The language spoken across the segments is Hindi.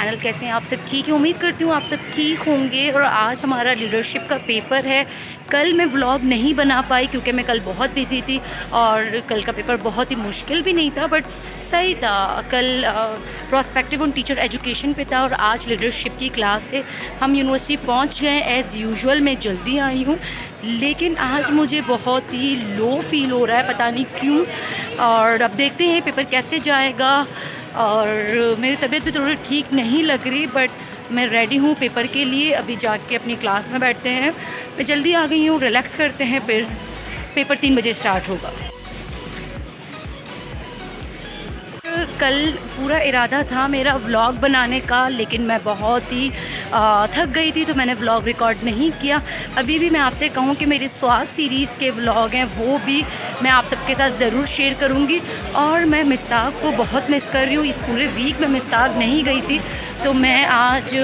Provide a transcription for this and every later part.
चैनल। कैसे हैं आप सब? ठीक है, उम्मीद करती हूँ आप सब ठीक होंगे। और आज हमारा लीडरशिप का पेपर है। कल मैं व्लॉग नहीं बना पाई क्योंकि मैं कल बहुत बिजी थी और कल का पेपर बहुत ही मुश्किल भी नहीं था बट सही था। कल प्रोस्पेक्टिव ऑन टीचर एजुकेशन पे था और आज लीडरशिप की क्लास है। हम यूनिवर्सिटी पहुँच गए एज़ यूजुअल। मैं जल्दी आई हूँ लेकिन आज मुझे बहुत ही लो फील हो रहा है, पता नहीं क्यों। और अब देखते हैं पेपर कैसे जाएगा। और मेरी तबीयत भी थोड़ी ठीक नहीं लग रही बट मैं रेडी हूँ पेपर के लिए। अभी जाके अपनी क्लास में बैठते हैं। मैं जल्दी आ गई हूँ, रिलैक्स करते हैं, फिर पेपर 3 बजे स्टार्ट होगा। कल पूरा इरादा था मेरा व्लॉग बनाने का लेकिन मैं बहुत ही थक गई थी तो मैंने व्लॉग रिकॉर्ड नहीं किया। अभी भी मैं आपसे कहूँ कि मेरी स्वास्थ्य सीरीज़ के व्लॉग हैं वो भी मैं आप सबके साथ ज़रूर शेयर करूँगी। और मैं मिस्ताक को बहुत मिस कर रही हूँ। इस पूरे वीक में मिस्ताक नहीं गई थी तो मैं आज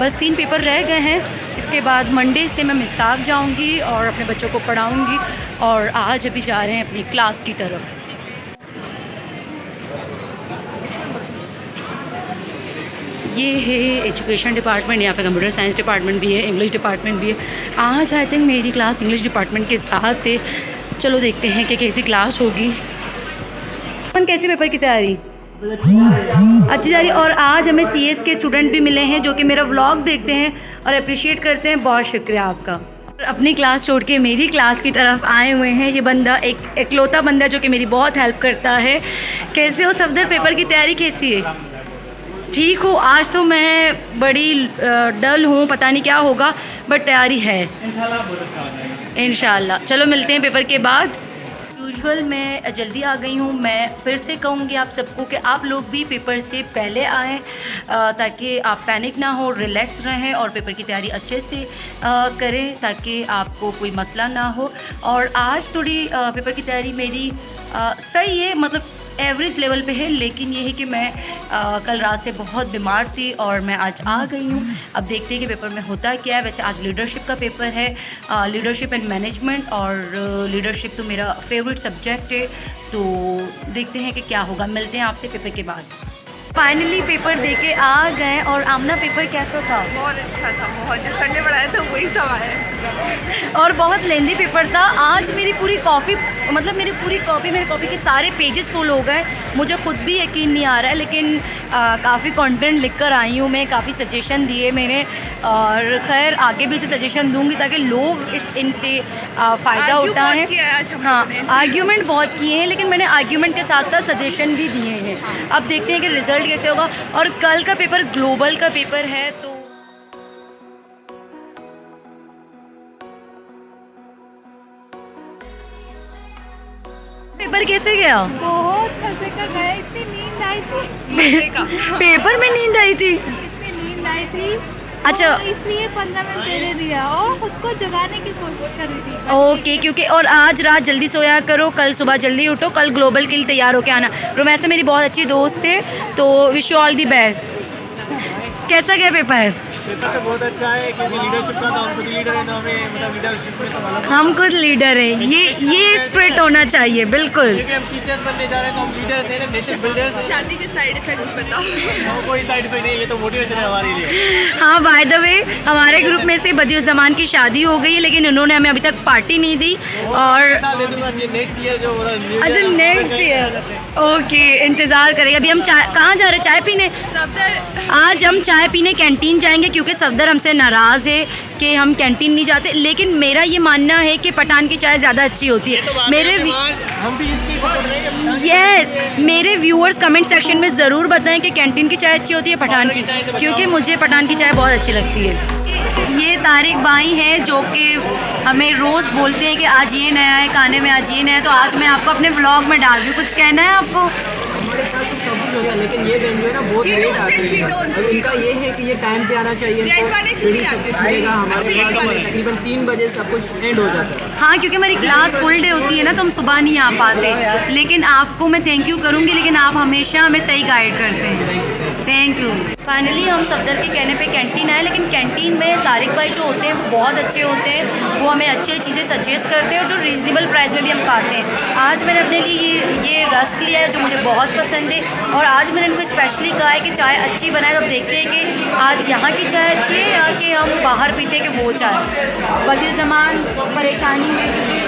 बस 3 पेपर रह गए हैं। इसके बाद मंडे से मैं मिस्ताक जाऊँगी और अपने बच्चों को पढ़ाऊँगी। और आज अभी जा रहे हैं अपनी क्लास की तरफ। ये है एजुकेशन डिपार्टमेंट। यहाँ पे कंप्यूटर साइंस डिपार्टमेंट भी है, इंग्लिश डिपार्टमेंट भी है। आज आई थिंक मेरी क्लास इंग्लिश डिपार्टमेंट के साथ है। चलो देखते हैं कि कैसी क्लास होगी। कैसी पेपर की तैयारी? अच्छी जा रही। और आज हमें सीएस के स्टूडेंट भी मिले हैं जो कि मेरा व्लॉग देखते हैं और अप्रिशिएट करते हैं। बहुत शुक्रिया आपका। अपनी क्लास छोड़ के मेरी क्लास की तरफ आए हुए हैं ये बंदा, एक इकलौता बंदा जो कि मेरी बहुत हेल्प करता है। कैसे हो सफदर? पेपर की तैयारी कैसी है? ठीक हो? आज तो मैं बड़ी डल हूँ, पता नहीं क्या होगा बट तैयारी है इंशाल्लाह। चलो मिलते हैं पेपर के बाद। यूजुअल मैं जल्दी आ गई हूँ। मैं फिर से कहूँगी आप सबको कि आप लोग भी पेपर से पहले आएँ ताकि आप पैनिक ना हो, रिलैक्स रहें और पेपर की तैयारी अच्छे से करें ताकि आपको कोई मसला ना हो। और आज थोड़ी पेपर की तैयारी मेरी सही है, मतलब एवरेज लेवल पे है। लेकिन ये है कि मैं कल रात से बहुत बीमार थी और मैं आज आ गई हूँ। अब देखते हैं कि पेपर में होता क्या है। वैसे आज लीडरशिप का पेपर है, लीडरशिप एंड मैनेजमेंट। और लीडरशिप तो मेरा फेवरेट सब्जेक्ट है तो देखते हैं कि क्या होगा। मिलते हैं आपसे पेपर के बाद। फाइनली पेपर देके आ गए। और आमना पेपर कैसा था? बहुत अच्छा था। बहुत जो संडे पढ़ाया था वही सब आया और बहुत लेंदी पेपर था। आज मेरी पूरी कॉपी, मतलब मेरी पूरी कॉपी, मेरे कॉपी के सारे पेजेस फुल हो गए। मुझे खुद भी यकीन नहीं आ रहा है लेकिन काफ़ी कंटेंट लिख कर आई हूँ मैं। काफ़ी सजेशन दिए मैंने और खैर आगे भी इसे सजेशन दूंगी ताकि लोग इनसे फ़ायदा उठाएं। हाँ, आर्ग्यूमेंट बहुत किए हैं लेकिन मैंने आर्ग्यूमेंट के साथ साथ सजेशन भी दिए हैं। अब देखते हैं कि रिज़ल्ट कैसे होगा। और कल का पेपर ग्लोबल का पेपर है तो पेपर कैसे गया? बहुत मजे का गया। इतनी नींद आई थी पेपर में नींद आई थी? इतनी नींद आई थी। अच्छा, तो इसलिए 15 मिनट पहले दिया और खुद को जगाने की कोशिश कर रही थी। ओके, क्योंकि और आज रात जल्दी सोया करो, कल सुबह जल्दी उठो, कल ग्लोबल के लिए तैयार होके आना। रोमैसा मेरी बहुत अच्छी दोस्त है तो wish you all the best. कैसा गया पेपर? पेपर तो बहुत अच्छा है क्योंकि लीडरशिप का तो हम खुद लीडर है तो हमें मतलब लीडरशिप में संभालना। हम खुद लीडर हैं, ये स्पिरिट होना चाहिए बिल्कुल। क्योंकि हम टीचर्स बनने जा रहे हैं तो हम लीडर्स हैं ना, नेशन बिल्डर्स। शादी के साइड इफेक्ट बताओ। कोई साइड इफेक्ट नहीं, ये तो मोटिवेशन है हमारे लिए। हाँ, बाय द वे हमारे ग्रुप में से बदियुज़्ज़मान की शादी हो गई है लेकिन उन्होंने हमें अभी तक पार्टी नहीं दी। और नेक्स्ट ईयर जो अच्छा, नेक्स्ट ईयर ओके, इंतज़ार करेंगे। अभी हम कहाँ जा रहे हैं? चाय पीने। आज हम चाय पीने कैंटीन जाएंगे क्योंकि सफदर हमसे नाराज़ है कि हम कैंटीन नहीं जाते। लेकिन मेरा ये मानना है कि पठान की चाय ज़्यादा अच्छी होती है। हम भी इसकी सपोर्ट करेंगे। यस, मेरे व्यूअर्स कमेंट सेक्शन में ज़रूर बताएं कि कैंटीन की चाय अच्छी होती है पठान की, क्योंकि मुझे पठान की चाय बहुत अच्छी लगती है। ये तारिक भाई हैं जो कि हमें रोज़ बोलते हैं कि आज ये नया है खाने में, आज ये नया है। तो आज मैं आपको अपने व्लॉग में डाल दूँ। कुछ कहना है आपको? हमारे साथ तो सब कुछ हो गया लेकिन ये बहन जो है ना बहुत लेट आती है। अब इनका ये है कि ये टाइम पे आना चाहिए हमारे तकरीबन 3 बजे सब कुछ एंड हो जाता है। हाँ, क्योंकि हमारी क्लास फुल डे होती है ना तो हम सुबह नहीं आ पाते। लेकिन आपको मैं थैंक यू करूँगी, लेकिन आप हमेशा हमें सही गाइड करते हैं। Thank you. फाइनली हम सफदर के कहने पे कैंटीन आए, लेकिन कैंटीन में तारिक भाई जो होते हैं वो बहुत अच्छे होते हैं, वो हमें अच्छी चीज़ें सजेस्ट करते हैं और जो रीज़नेबल प्राइस में भी हम खाते हैं। आज मैंने अपने लिए ये रस्क लिया है जो मुझे बहुत पसंद है, और आज मैंने इनको स्पेशली कहा है कि चाय अच्छी बनाए। तो अब देखते हैं कि आज यहाँ की चाय अच्छी है या कि हम बाहर पीते हैं कि वो चाय। बदिलुज़्ज़मान परेशानी में, क्योंकि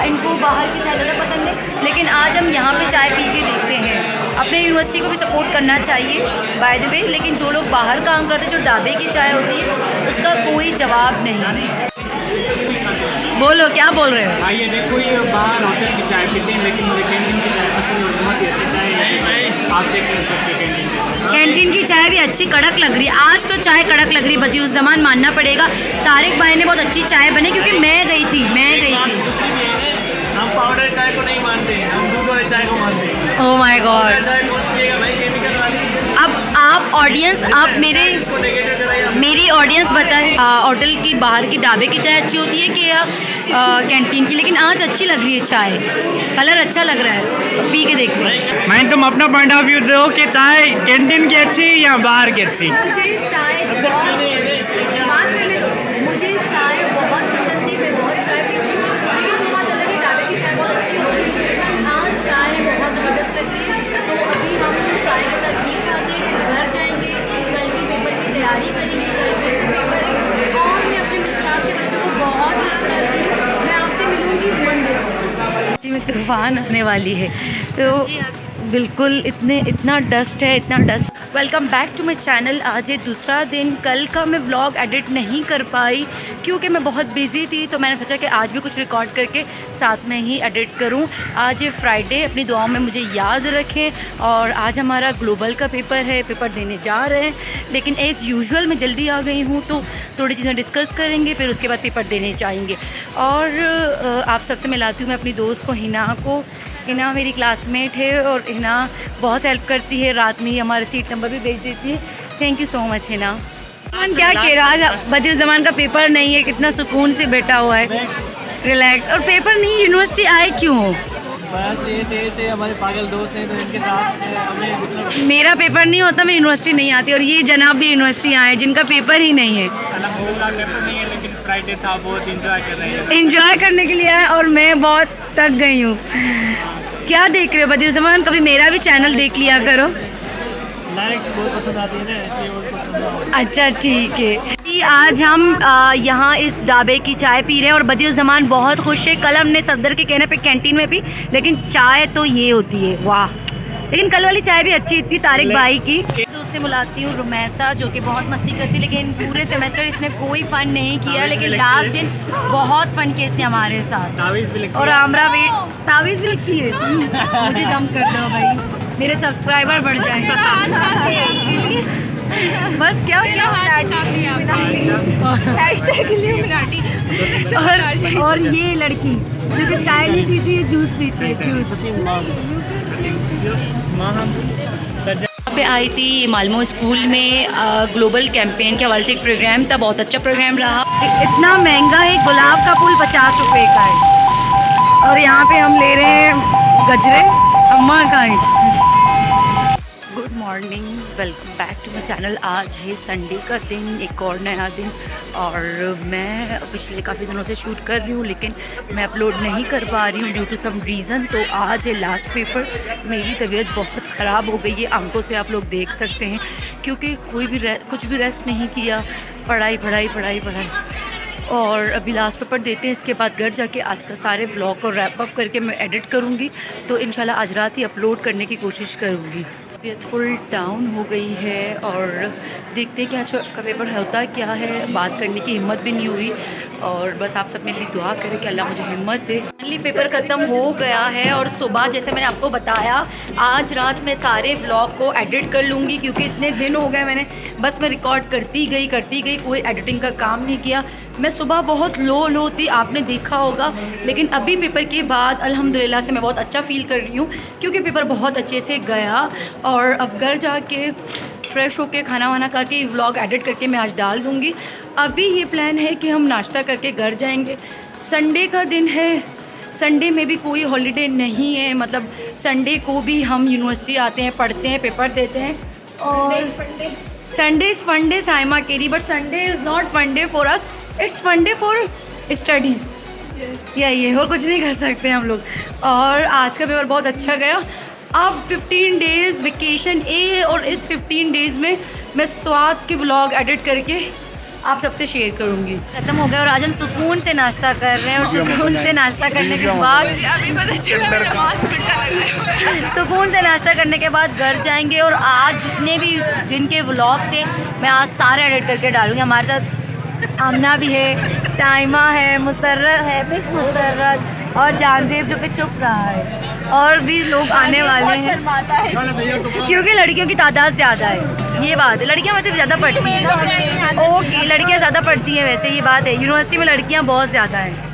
इनको बाहर की चाय ज़्यादा पसंद है, लेकिन आज हम यहाँ पे चाय पी के देखते हैं। अपने यूनिवर्सिटी को भी सपोर्ट करना चाहिए बाय द वे, लेकिन जो लोग बाहर काम करते हैं, जो ढाबे की चाय होती है, उसका कोई जवाब नहीं। बोलो, क्या बोल रहे हो? ये देखो, ये बाहर होटल की चाय पीते हैं, लेकिन मुझे कैंटीन की चाय पसंद है, बहुत ही अच्छी चाय है। आप देख सकते हैं कैंटीन की चाय भी अच्छी कड़क लग रही है। आज तो चाय कड़क लग रही है, बदिलुज़्ज़मान मानना पड़ेगा। तारिक भाई ने बहुत अच्छी चाय बनी, क्योंकि मैं गई थी। हम पाउडर चाय को नहीं मानते, हम दूध वाले चाय को मानते हैं। Oh my God. चाय कौन पिएगा भाई, केमिकल वाली। अब आप ऑडियंस, आप मेरी ऑडियंस बताएं, होटल की बाहर की ढाबे की चाय अच्छी होती है कि या कैंटीन की? लेकिन आज अच्छी लग रही है चाय, कलर अच्छा लग रहा है, पी के देखते हैं। मैं तुम अपना पॉइंट ऑफ व्यू दो कि चाय कैंटीन की अच्छी या बाहर की अच्छी? मुझे चाय बहुत पसंद थी, मैं बहुत चाय पीती हूँ, लेकिन वो बात अलग है, ढाबे की चाय बहुत अच्छी होती है। लेकिन आज चाय बहुत ज़बरदस्त लगती है। तो अभी हम चाय के साथ ये खाते हैं, फिर घर जाएंगे, कल की पेपर की तैयारी करेंगे। कल फिर से पेपर है और मैं अपने स्टाफ के बच्चों को बहुत मिस करती हूँ। मैं आपसे मिलूँगी मंडे में। तूफान आने वाली है, तो बिल्कुल इतना डस्ट है, इतना dust. Welcome back to my channel. आज ये दूसरा दिन। कल का मैं व्लॉग एडिट नहीं कर पाई क्योंकि मैं बहुत बिज़ी थी, तो मैंने सोचा कि आज भी कुछ रिकॉर्ड करके साथ में ही एडिट करूं। आज ये फ्राइडे, अपनी दुआओं में मुझे याद रखें। और आज हमारा ग्लोबल का पेपर है, पेपर देने जा रहे हैं, लेकिन एज़ यूजुअल मैं जल्दी आ गई हूँ, तो थोड़ी चीज़ें डिस्कस करेंगे, फिर उसके बाद पेपर देने जाएंगे। और आप सबसे मिलाती हूँ मैं अपनी दोस्त को, हिना को। हिना मेरी क्लासमेट है और हिना बहुत हेल्प करती है, रात में ही हमारा सीट नंबर भी भेज देती है। Thank you so much Hina. क्या कह रहा है, आज बदिलुज़्ज़मान का पेपर नहीं है, कितना सुकून से बैठा हुआ है, रिलैक्स। और पेपर नहीं, यूनिवर्सिटी आए क्यों? बस ये हमारे पागल दोस्त हैं, तो इनके साथ हमें मेरा पेपर नहीं होता, मैं यूनिवर्सिटी नहीं आती, और ये जनाब भी यूनिवर्सिटी आए जिनका पेपर ही नहीं है। नहीं है, लेकिन फ्राइडे था, बहुत इंजॉय कर रहे हैं। इंजॉय करने के लिए आए और मैं बहुत थक गई हूँ। क्या देख रहे हो बदिलुज़्ज़मान? कभी मेरा भी चैनल देख लिया करो। लाइक्स बहुत पसंद आती है ना, इसलिए बहुत पसंद। अच्छा ठीक है। आज हम यहाँ इस ढाबे की चाय पी रहे हैं और बदिलुज़्ज़मान बहुत खुश है। कल हमने सफदर के कहने पे कैंटीन में पी, लेकिन चाय तो ये होती है, वाह। लेकिन कल वाली चाय भी अच्छी थी तारिक भाई की। दोस्त से बुलाती हूँ रुमैसा, जो कि बहुत मस्ती करती, लेकिन पूरे सेमेस्टर इसने कोई फन नहीं किया, लेकिन लास्ट दिन बहुत फन किया इसने हमारे साथ। और आमरा वेट तावीज़ भी लिखती है। मुझे कम कर दो भाई, मेरे सब्सक्राइबर बढ़ जाएंगे। बस क्या और ये लड़की जो कि चाय नहीं पीती है, जूस पीती है, जूस। पे आई थी मालमो स्कूल में ग्लोबल कैंपेन के हवाले से एक प्रोग्राम था, बहुत अच्छा प्रोग्राम रहा। इतना महंगा है, गुलाब का फूल 50 रुपए का है, और यहाँ पे हम ले रहे हैं गजरे। अम्मा का है। Good morning, welcome back to my channel. आज है संडे का दिन, एक और नया दिन, और मैं पिछले काफ़ी दिनों से शूट कर रही हूँ, लेकिन मैं अपलोड नहीं कर पा रही हूँ ड्यू टू सम रीज़न। तो आज है लास्ट पेपर। मेरी तबीयत बहुत ख़राब हो गई है, आंखों से आप लोग देख सकते हैं, क्योंकि कुछ भी रेस्ट नहीं किया, पढ़ाई। और अभी लास्ट पेपर देते हैं, इसके बाद घर जाके आज का सारे व्लॉग को रैप अप करके मैं एडिट करूँगी, तो इंशाल्लाह आज रात ही अपलोड करने की कोशिश करूँगी। तबीयत फुल डाउन हो गई है और देखते हैं कि आज का पेपर होता क्या है, बात करने की हिम्मत भी नहीं हुई, और बस आप सब मेरे लिए दुआ करें कि अल्लाह मुझे हिम्मत दे। फाइनली पेपर ख़त्म हो गया है, और सुबह जैसे मैंने आपको बताया, आज रात मैं सारे व्लॉग को एडिट कर लूँगी, क्योंकि इतने दिन हो गए मैं रिकॉर्ड करती गई, कोई एडिटिंग का काम नहीं किया। मैं सुबह बहुत लो थी, आपने देखा होगा, लेकिन अभी पेपर के बाद अल्हम्दुलिल्लाह से मैं बहुत अच्छा फ़ील कर रही हूँ, क्योंकि पेपर बहुत अच्छे से गया। और अब घर जाके फ्रेश होके खाना वाना खा के व्लॉग एडिट करके मैं आज डाल दूँगी। अभी ये प्लान है कि हम नाश्ता करके घर जाएंगे। संडे का दिन है, संडे में भी कोई हॉलीडे नहीं है, मतलब संडे को भी हम यूनिवर्सिटी आते हैं, पढ़ते हैं, पेपर देते हैं, और संडे इज़ फन डे साइमा केरी, but Sunday is not fun day for us, it's fun day for studies. ये और कुछ नहीं कर सकते हम लोग। और आज का पेपर बहुत अच्छा गया। अब 15 डेज़ वेकेशन और इस 15 डेज़ में मैं स्वाद के ब्लॉग एडिट करके आप सबसे शेयर करूंगी। खत्म हो गया और आज हम सुकून से नाश्ता कर रहे हैं और सुकून से नाश्ता करने के बाद सुकून से नाश्ता करने के बाद घर जाएंगे और आज जितने भी दिन के व्लॉग थे मैं आज सारे एडिट करके डालूंगी। हमारे साथ आमना भी है, साइमा है, मुसर्रत है, बिग मुसर्रत और जानजेब जो कि चुप रहा है, और भी लोग आने वाले हैं क्योंकि लड़कियों की तादाद ज़्यादा है। ये बात है, लड़कियां वैसे ज़्यादा पढ़ती हैं। ओके, लड़कियां ज़्यादा पढ़ती हैं वैसे, ये बात है। यूनिवर्सिटी में लड़कियां बहुत ज़्यादा हैं।